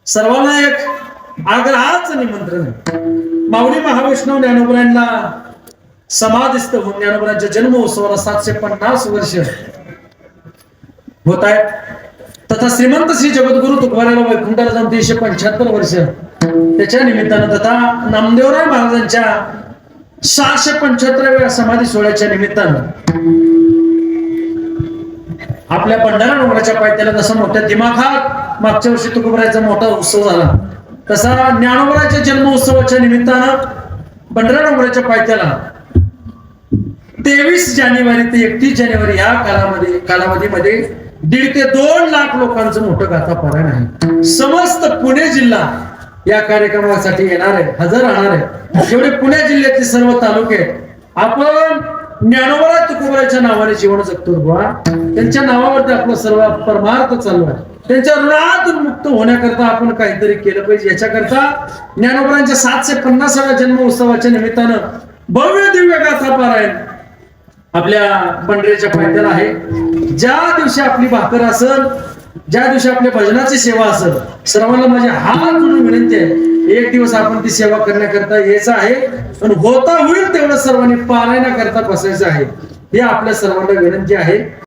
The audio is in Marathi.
सर्वांना एक आग्रहाचं निमंत्रण आहे. माऊली महावैष्णव ज्ञानोबरांना समाधिस्थ होऊन ज्ञानोबरांच्या जन्मोत्सवाला 750 वर्ष होत आहेत. तथा श्रीमंत श्री जगद्गुरु तुकोबारायला वैकुंठाला जाऊन 375 वर्ष त्याच्या निमित्तानं तथा नामदेवराय महाराजांच्या 675व्या समाधी सोहळ्याच्या निमित्तानं आपल्या भंडारा डोंगराच्या पायथ्याला जसा मोठ्या दिमाखात मागच्या वर्षी तुकोबारायचा मोठा उत्सव झाला, तसा ज्ञानोबराच्या जन्मोत्सवाच्या निमित्तानं भंडारा डोंगराच्या पायथ्याला 23 जानेवारी ते 31 जानेवारी या कालावधीमध्ये 1.5 ते 2 लाख लोकांचं मोठं गाथा पारायण आहे. समस्त पुणे जिल्हा या कार्यक्रमासाठी येणार आहे, हजर राहणार आहे. जेवढे पुणे जिल्ह्यातले सर्व तालुके आपण ज्ञानोबा तुकोबाराच्या नावाने जीवन जगतो बुवा, त्यांच्या नावावरती आपलं सर्व परमार्थ चालू आहे. त्यांच्या ऋणातून मुक्त होण्याकरता आपण काहीतरी केलं पाहिजे. याच्याकरता ज्ञानोबरांच्या 750व्या जन्मोत्सवाच्या निमित्तानं भव्य दिव्य गाथा पारायण आपल्या बंडरेच्या पायथ्याला आहे. ज्या दिवशी आपली भाकर असेल, ज्या दिवशी आपल्या भजनाची सेवा असेल, सर्वांना माझी हात जोडून विनंती आहे, एक दिवस आपण ती सेवा करण्याकरता यायचं आहे. पण होता होईल तेवढं सर्वांनी पारायणाकरता बसायचं आहे. हे आपल्या सर्वांना विनंती आहे.